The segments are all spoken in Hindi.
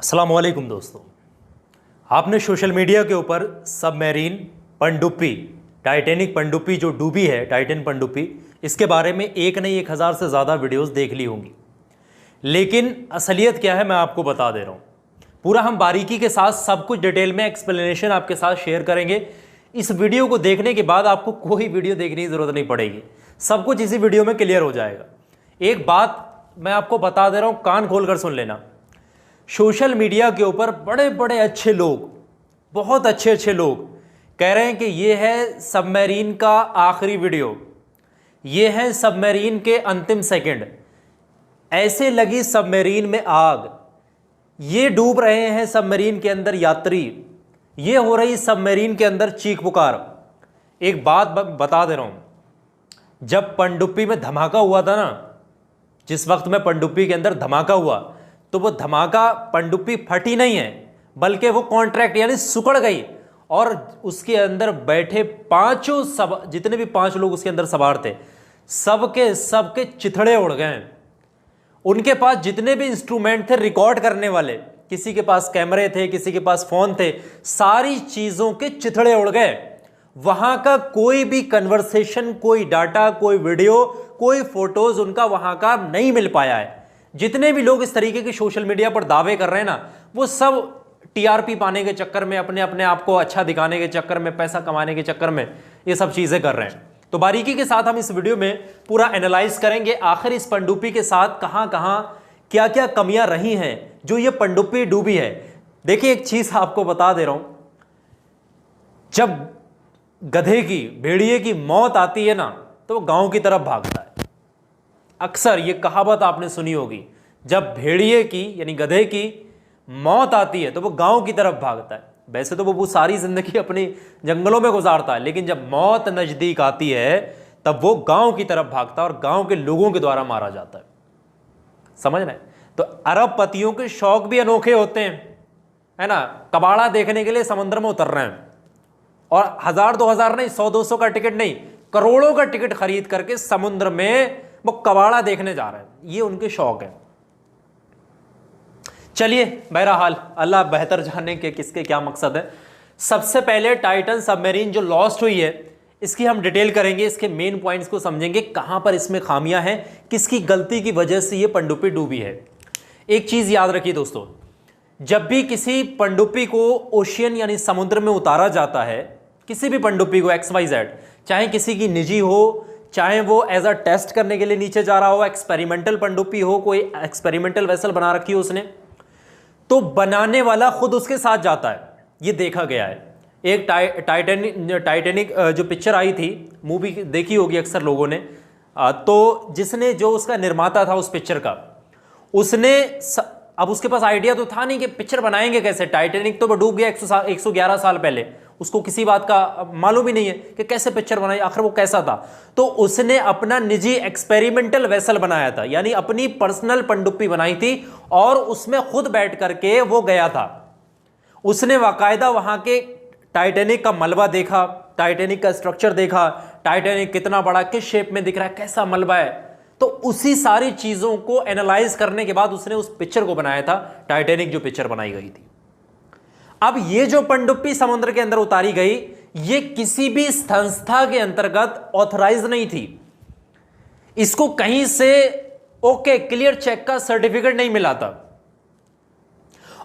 अस्सलामुअलैकुम दोस्तों, आपने सोशल मीडिया के ऊपर सबमरीन पनडुब्बी टाइटैनिक पनडुब्बी जो डूबी है, टाइटन पनडुब्बी, इसके बारे में एक नहीं 1000 से ज़्यादा वीडियोस देख ली होंगी। लेकिन असलियत क्या है मैं आपको बता दे रहा हूँ। पूरा हम बारीकी के साथ सब कुछ डिटेल में एक्सप्लेनेशन आपके साथ शेयर करेंगे। इस वीडियो को देखने के बाद आपको कोई वीडियो देखने की ज़रूरत नहीं पड़ेगी, सब कुछ इसी वीडियो में क्लियर हो जाएगा। एक बात मैं आपको बता दे रहा हूँ, कान खोल कर सुन लेना। सोशल मीडिया के ऊपर बड़े बड़े अच्छे लोग, बहुत अच्छे अच्छे लोग कह रहे हैं कि ये है सबमरीन का आखिरी वीडियो, ये है सबमरीन के अंतिम सेकंड, ऐसे लगी सबमरीन में आग, ये डूब रहे हैं सबमरीन के अंदर यात्री, ये हो रही सबमरीन के अंदर चीख पुकार। एक बात बता दे रहा हूं, जब पनडुब्बी में धमाका हुआ था ना, जिस वक्त में पनडुब्बी के अंदर धमाका हुआ, तो वो धमाका पनडुब्बी फटी नहीं है, बल्कि वो कॉन्ट्रैक्ट यानी सुकड़ गई और उसके अंदर बैठे पांचों जितने भी 5 लोग उसके अंदर सवार थे, सबके सबके चिथड़े उड़ गए। उनके पास जितने भी इंस्ट्रूमेंट थे रिकॉर्ड करने वाले, किसी के पास कैमरे थे, किसी के पास फोन थे, सारी चीजों के चिथड़े उड़ गए। वहां का कोई भी कन्वर्सेशन, कोई डाटा, कोई वीडियो, कोई फोटोज उनका वहां का नहीं मिल पाया है। जितने भी लोग इस तरीके के सोशल मीडिया पर दावे कर रहे हैं ना, वो सब टीआरपी पाने के चक्कर में, अपने आप को अच्छा दिखाने के चक्कर में, पैसा कमाने के चक्कर में ये सब चीजें कर रहे हैं। तो बारीकी के साथ हम इस वीडियो में पूरा एनालाइज करेंगे, आखिर इस पनडुब्बी के साथ कहां कहां क्या क्या कमियां रही हैं जो ये पनडुब्बी डूबी है। देखिए, एक चीज आपको बता दे रहा हूं, जब गधे की, भेड़िए की मौत आती है ना, तो वो गांव की तरफ भागता है। अक्सर ये कहावत आपने सुनी होगी, जब भेड़िए की यानी गधे की मौत आती है तो वो गांव की तरफ भागता है। वैसे तो वो सारी जिंदगी अपनी जंगलों में गुजारता है, लेकिन जब मौत नजदीक आती है तब वो गांव की तरफ भागता है और गांव के लोगों के द्वारा मारा जाता है। समझ रहे हैं? तो अरबपतियों के शौक भी अनोखे होते हैं, है ना। कबाड़ा देखने के लिए समुद्र में उतर रहे हैं और 1000-2000 नहीं, 100-200 का टिकट नहीं, करोड़ों का टिकट खरीद करके समुद्र में वो कबाड़ा देखने जा रहे हैं। ये उनके शौक है। चलिए, बहरहाल अल्लाह बेहतर जाने के किसके क्या मकसद है। सबसे पहले टाइटन सबमरीन जो लॉस्ट हुई है, इसकी हम डिटेल करेंगे, इसके मेन पॉइंट्स को समझेंगे, कहां पर इसमें खामियां हैं, किसकी गलती की वजह से ये पनडुब्बी डूबी है। एक चीज याद रखिए दोस्तों, जब भी किसी पनडुब्बी को ओशियन यानी समुद्र में उतारा जाता है, किसी भी पनडुब्बी को XYZ, चाहे किसी की निजी हो, चाहे वो एज अ टेस्ट करने के लिए नीचे जा रहा हो, एक्सपेरिमेंटल पनडुब्बी हो, कोई एक्सपेरिमेंटल वेसल बना रखी हो उसने, तो बनाने वाला खुद उसके साथ जाता है। ये देखा गया है। एक टाइटैनिक जो पिक्चर आई थी, मूवी देखी होगी अक्सर लोगों ने, तो जिसने, जो उसका निर्माता था उस पिक्चर का, उसने अब उसके पास आइडिया तो था नहीं कि पिक्चर बनाएंगे कैसे। टाइटैनिक तो डूब गया 111 साल पहले, उसको किसी बात का मालूम ही नहीं है कि कैसे पिक्चर बनाई, आखिर वो कैसा था। तो उसने अपना निजी एक्सपेरिमेंटल वेसल बनाया था, यानी अपनी पर्सनल पनडुब्बी बनाई थी और उसमें खुद बैठ करके वो गया था। उसने बाकायदा वहां के टाइटैनिक का मलबा देखा, टाइटैनिक का स्ट्रक्चर देखा, टाइटैनिक कितना बड़ा, किस शेप में दिख रहा है, कैसा मलबा है। तो उसी सारी चीजों को एनालाइज करने के बाद उसने उस पिक्चर को बनाया था, टाइटैनिक जो पिक्चर बनाई गई थी। अब ये जो पनडुब्बी समुद्र के अंदर उतारी गई, ये किसी भी संस्था के अंतर्गत ऑथराइज नहीं थी। इसको कहीं से ओके क्लियर चेक का सर्टिफिकेट नहीं मिला था।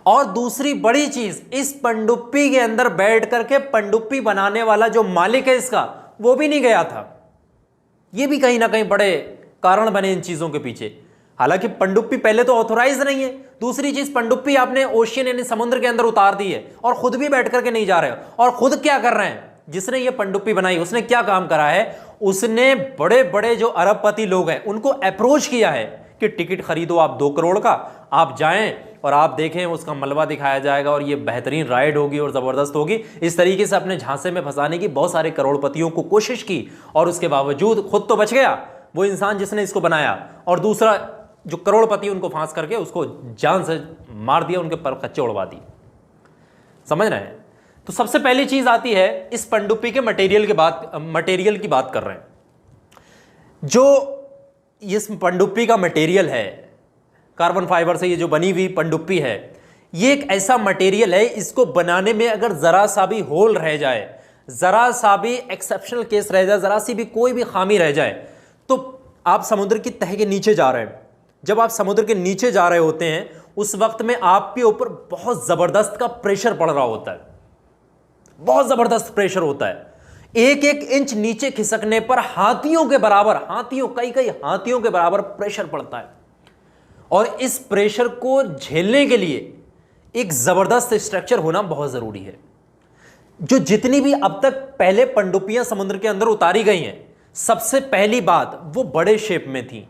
और दूसरी बड़ी चीज, इस पनडुब्बी के अंदर बैठ करके पनडुब्बी बनाने वाला जो मालिक है इसका, वो भी नहीं गया था। ये भी कहीं ना कहीं बड़े कारण बने इन चीजों के पीछे। हालांकि पनडुब्बी पहले तो ऑथोराइज नहीं है, दूसरी चीज पनडुब्बी आपने ओशियन यानी समुद्र के अंदर उतार दी है और खुद भी बैठ करके नहीं जा रहे हो। और खुद क्या कर रहे हैं, जिसने ये पनडुब्बी बनाई उसने क्या काम करा है, उसने बड़े बड़े जो अरबपति लोग हैं उनको अप्रोच किया है कि टिकट खरीदो आप 2 करोड़ का, आप जाएं और आप देखें, उसका मलबा दिखाया जाएगा और ये बेहतरीन राइड होगी और जबरदस्त होगी। इस तरीके से अपने झांसे में फंसाने की बहुत सारे करोड़पतियों को कोशिश की और उसके बावजूद खुद तो बच गया वो इंसान जिसने इसको बनाया, और दूसरा जो करोड़पति उनको फांस करके उसको जान से मार दिया, उनके पर कच्चे उड़वा दिए। समझ रहे हैं? तो सबसे पहली चीज आती है, इस पनडुब्बी के मटेरियल की बात कर रहे हैं। जो इस पनडुब्बी का मटेरियल है, कार्बन फाइबर से ये जो बनी हुई पनडुब्बी है, ये एक ऐसा मटेरियल है, इसको बनाने में अगर जरा सा भी होल रह जाए, जरा सा भी एक्सेप्शनल केस रह जाए, जरा सी भी कोई भी खामी रह जाए, तो आप समुद्र की तह के नीचे जा रहे हैं। जब आप समुद्र के नीचे जा रहे होते हैं उस वक्त में आपके ऊपर बहुत जबरदस्त का प्रेशर पड़ रहा होता है, बहुत जबरदस्त प्रेशर होता है। एक एक इंच नीचे खिसकने पर हाथियों के बराबर, कई कई हाथियों के बराबर प्रेशर पड़ता है। और इस प्रेशर को झेलने के लिए एक जबरदस्त स्ट्रक्चर होना बहुत जरूरी है। जो जितनी भी अब तक पहले पनडुब्बियां समुद्र के अंदर उतारी गई हैं, सबसे पहली बात वो बड़े शेप में थी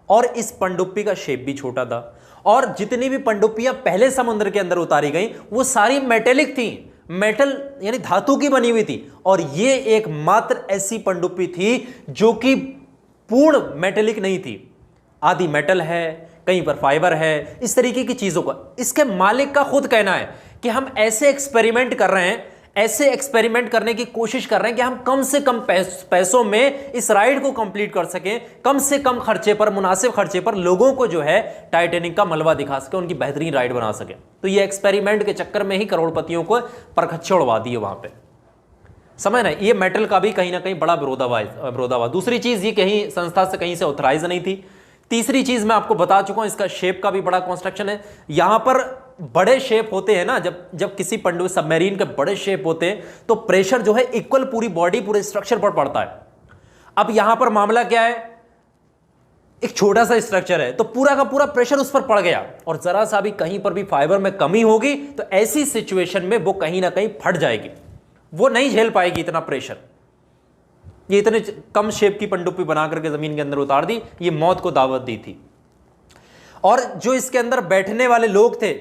और इस पनडुब्बी का शेप भी छोटा था। और जितनी भी पनडुब्बियां पहले समुद्र के अंदर उतारी गई वो सारी मेटेलिक थी, मेटल यानी धातु की बनी हुई थी। और ये एकमात्र ऐसी पनडुब्बी थी जो कि पूर्ण मेटेलिक नहीं थी, आधी मेटल है, कहीं पर फाइबर है, इस तरीके की चीजों का। इसके मालिक का खुद कहना है कि हम ऐसे एक्सपेरिमेंट कर रहे हैं, ऐसे एक्सपेरिमेंट करने की कोशिश कर रहे हैं कि हम कम से कम पैसों में इस राइड को कंप्लीट कर सकें, कम से कम खर्चे पर, मुनासिब खर्चे पर लोगों को जो है टाइटैनिक का मलबा दिखा सके, उनकी बेहतरीन राइड बना सके। तो ये एक्सपेरिमेंट के चक्कर में ही करोड़पतियों को परखच्चे उड़वा दिए वहां पे, समझ ना। ये मेटल का भी कहीं ना कहीं बड़ा विरोधाभास। दूसरी चीज, ये कहीं संस्था से कहीं से ऑथराइज नहीं थी। तीसरी चीज मैं आपको बता चुका हूं, इसका शेप का भी बड़ा कंस्ट्रक्शन है। यहां पर बड़े शेप होते हैं ना, जब किसी पनडुब्बी सबमरीन के बड़े शेप होते हैं तो प्रेशर जो है इक्वल पूरी बॉडी, पूरे स्ट्रक्चर पर पड़ता है। अब यहां पर मामला क्या है, एक छोटा सा स्ट्रक्चर है तो पूरा का पूरा प्रेशर उस पर पड़ गया, और जरा सा भी कहीं पर भी फाइबर में कमी होगी तो ऐसी सिचुएशन में वो कहीं ना कहीं फट जाएगी, वो नहीं झेल पाएगी इतना प्रेशर। ये इतने कम शेप की पनडुब्बी बना करके जमीन के अंदर उतार दी, ये मौत को दावत दी थी। और जो इसके अंदर बैठने वाले लोग थे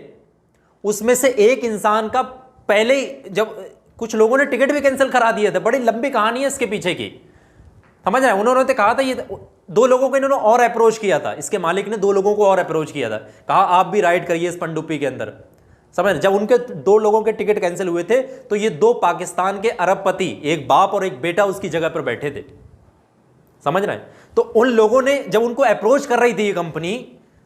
उसमें से एक इंसान का पहले ही, जब कुछ लोगों ने टिकट भी कैंसिल करा दिए थे, बड़ी लंबी कहानी है इसके पीछे की, समझ रहे हैं। उन्होंने तो कहा था, ये 2 लोगों को इन्होंने और अप्रोच किया था, इसके मालिक ने 2 लोगों को और अप्रोच किया था, कहा आप भी राइड करिए इस पनडुब्बी के अंदर, समझ रहे। जब उनके 2 लोगों के टिकट कैंसिल हुए थे तो ये 2 पाकिस्तान के अरबपति, एक बाप और एक बेटा उसकी जगह पर बैठे थे, समझ रहे हैं। तो उन लोगों ने जब उनको अप्रोच कर रही थी ये कंपनी,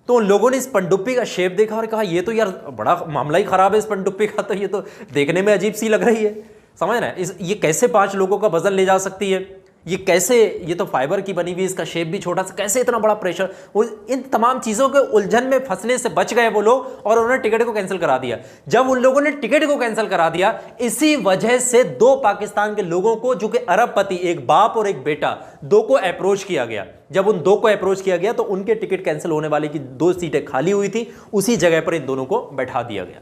तो उन लोगों ने इस पनडुब्बी का शेप देखा और कहा ये तो यार बड़ा मामला ही खराब है इस पनडुब्बी का, तो ये तो देखने में अजीब सी लग रही है, समझ रहे हैं। ये कैसे 5 लोगों का वजन ले जा सकती है, ये कैसे, ये तो फाइबर की बनी हुई, इसका शेप भी छोटा सा, कैसे इतना बड़ा प्रेशर। इन तमाम चीज़ों के उलझन में फंसने से बच गए वो लोग और उन्होंने टिकट को कैंसिल करा दिया। जब उन लोगों ने टिकट को कैंसिल करा दिया, इसी वजह से 2 पाकिस्तान के लोगों को, जो कि अरबपति, एक बाप और एक बेटा, 2 को अप्रोच किया गया। जब उन 2 को अप्रोच किया गया तो उनके टिकट कैंसिल होने वाली की 2 सीटें खाली हुई थी, उसी जगह पर इन दोनों को बैठा दिया गया।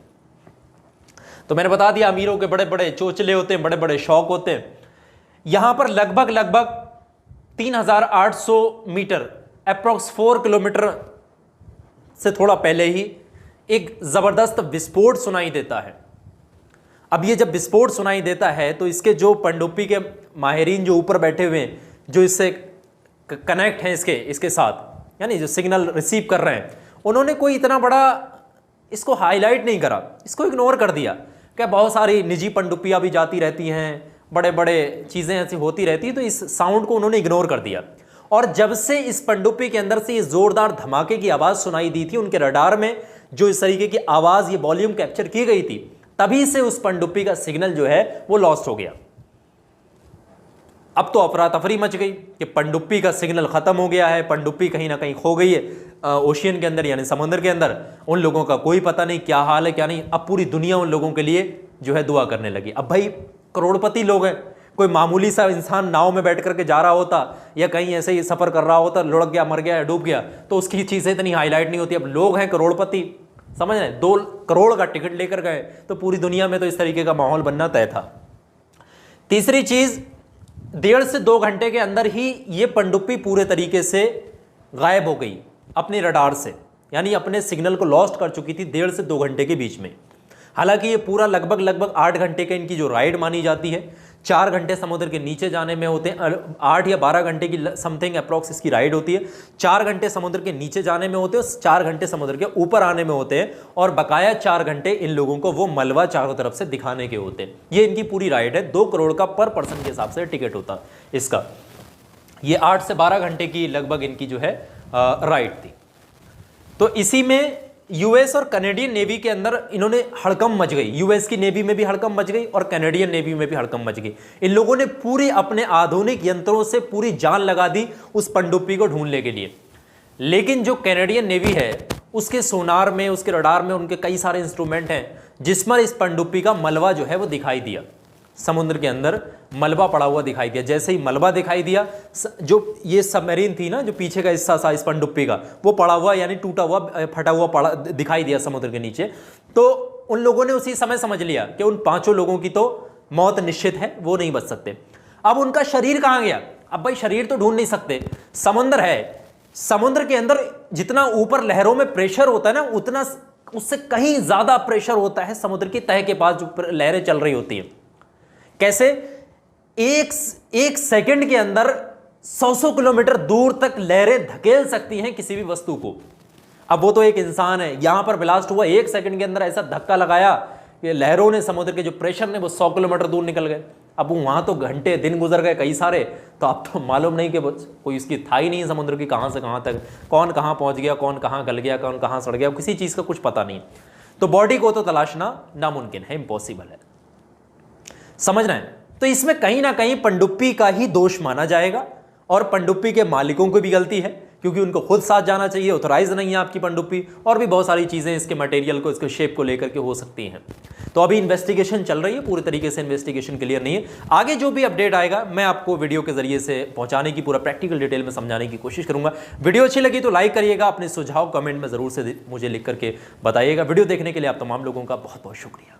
तो मैंने बता दिया, अमीरों के बड़े बड़े चोचले होते हैं, बड़े बड़े शौक होते हैं। यहां पर लगभग 3800 मीटर, अप्रोक्स 4 किलोमीटर से थोड़ा पहले ही एक जबरदस्त विस्फोट सुनाई देता है। अब ये जब विस्फोट सुनाई देता है तो इसके जो पनडुब्बी के माहिरीन जो ऊपर बैठे हुए हैं, जो इससे कनेक्ट हैं इसके साथ, यानी जो सिग्नल रिसीव कर रहे हैं, उन्होंने कोई इतना बड़ा इसको हाईलाइट नहीं करा, इसको इग्नोर कर दिया। क्या बहुत सारी निजी पनडुब्बियां भी जाती रहती हैं, बड़े बड़े चीज़ें ऐसी होती रहती है, तो इस साउंड को उन्होंने इग्नोर कर दिया। और जब से इस पनडुब्बी के अंदर से ये जोरदार धमाके की आवाज़ सुनाई दी थी, उनके रडार में जो इस तरीके की आवाज़, ये वॉल्यूम कैप्चर की गई थी, तभी से उस पनडुब्बी का सिग्नल जो है वो लॉस्ट हो गया। अब तो अफरा तफरी मच गई कि पनडुब्बी का सिग्नल ख़त्म हो गया है, पनडुब्बी कहीं ना कहीं खो गई है ओशियन के अंदर, यानी समुद्र के अंदर। उन लोगों का कोई पता नहीं क्या हाल है क्या नहीं। अब पूरी दुनिया उन लोगों के लिए जो है दुआ करने लगी। अब भाई करोड़पति लोग हैं, कोई मामूली सा इंसान नाव में बैठ करके जा रहा होता या कहीं ऐसे ही सफ़र कर रहा होता, लुढ़क गया, मर गया या डूब गया, तो उसकी चीज़ें इतनी हाईलाइट नहीं होती। अब लोग हैं करोड़पति, समझ रहे हैं, 2 करोड़ का टिकट लेकर गए, तो पूरी दुनिया में तो इस तरीके का माहौल बनना तय था। तीसरी चीज़, 1.5 से 2 घंटे के अंदर ही ये पनडुब्बी पूरे तरीके से गायब हो गई अपने रडार से, यानी अपने सिग्नल को लॉस्ट कर चुकी थी 1.5 से 2 घंटे के बीच में। हालांकि ये पूरा लगभग 8 घंटे के इनकी जो राइड मानी जाती है, 4 घंटे समुद्र के नीचे जाने में होते हैं, 8 या 12 घंटे की समथिंग अप्रॉक्स इसकी राइड होती है। 4 घंटे समुद्र के नीचे जाने में होते हैं, 4 घंटे समुद्र के ऊपर आने में होते हैं, और बकाया 4 घंटे इन लोगों को वो मलबा चारों तरफ से दिखाने के होते हैं। ये इनकी पूरी राइड है। 2 करोड़ का पर पर्सन के हिसाब से टिकट होता इसका। ये 8 से 12 घंटे की लगभग इनकी जो है राइड थी। तो इसी में यूएस और कनेडियन नेवी के अंदर इन्होंने हड़कंप मच गई, यूएस की नेवी में भी हड़कंप मच गई और कनेडियन नेवी में भी हड़कंप मच गई। इन लोगों ने पूरी अपने आधुनिक यंत्रों से पूरी जान लगा दी उस पनडुब्बी को ढूंढने के लिए। लेकिन जो कनेडियन नेवी है उसके सोनार में, उसके रडार में उनके कई सारे इंस्ट्रूमेंट हैं जिस पर इस पनडुब्बी का मलबा जो है वो दिखाई दिया। समुद्र के अंदर मलबा पड़ा हुआ दिखाई दिया। जैसे ही मलबा दिखाई दिया, जो ये सबमरीन थी ना, जो पीछे का हिस्सा था इस पनडुब्बी का, वो पड़ा हुआ यानी टूटा हुआ, फटा हुआ पड़ा दिखाई दिया समुद्र के नीचे। तो उन लोगों ने उसी समय समझ लिया कि उन 5 लोगों की तो मौत निश्चित है, वो नहीं बच सकते। अब उनका शरीर कहाँ गया? अब भाई शरीर तो ढूंढ नहीं सकते, समुद्र है, समुद्र के अंदर जितना ऊपर लहरों में प्रेशर होता है ना, उतना उससे कहीं ज्यादा प्रेशर होता है समुद्र की तह के पास जो लहरें चल रही होती है। कैसे? एक सेकंड के अंदर 100 किलोमीटर दूर तक लहरें धकेल सकती हैं किसी भी वस्तु को। अब वो तो एक इंसान है, यहां पर ब्लास्ट हुआ, 1 सेकंड के अंदर ऐसा धक्का लगाया कि लहरों ने, समुद्र के जो प्रेशर ने, वो 100 किलोमीटर दूर निकल गए। अब वहां तो घंटे दिन गुजर गए कई सारे, तो अब तो मालूम नहीं कि कोई इसकी था ही नहीं समुद्र की, कहां से कहां तक, कौन कहां पहुंच गया, कौन कहां गल गया, कौन कहां सड़ गया, किसी चीज का कुछ पता नहीं। तो बॉडी को तो तलाशना नामुमकिन है, इम्पॉसिबल है। समझ रहे हैं? तो इसमें कहीं ना कहीं पनडुब्बी का ही दोष माना जाएगा और पनडुब्बी के मालिकों को भी गलती है, क्योंकि उनको खुद साथ जाना चाहिए, ऑथराइज नहीं है आपकी पनडुब्बी, और भी बहुत सारी चीज़ें इसके मटेरियल को, इसके शेप को लेकर के हो सकती हैं। तो अभी इन्वेस्टिगेशन चल रही है, पूरी तरीके से इन्वेस्टिगेशन क्लियर नहीं है। आगे जो भी अपडेट आएगा मैं आपको वीडियो के जरिए से पहुंचाने की, पूरा प्रैक्टिकल डिटेल में समझाने की कोशिश करूंगा। वीडियो अच्छी लगी तो लाइक करिएगा, अपने सुझाव कमेंट में ज़रूर से मुझे लिख करके बताइएगा। वीडियो देखने के लिए आप तमाम लोगों का बहुत बहुत शुक्रिया।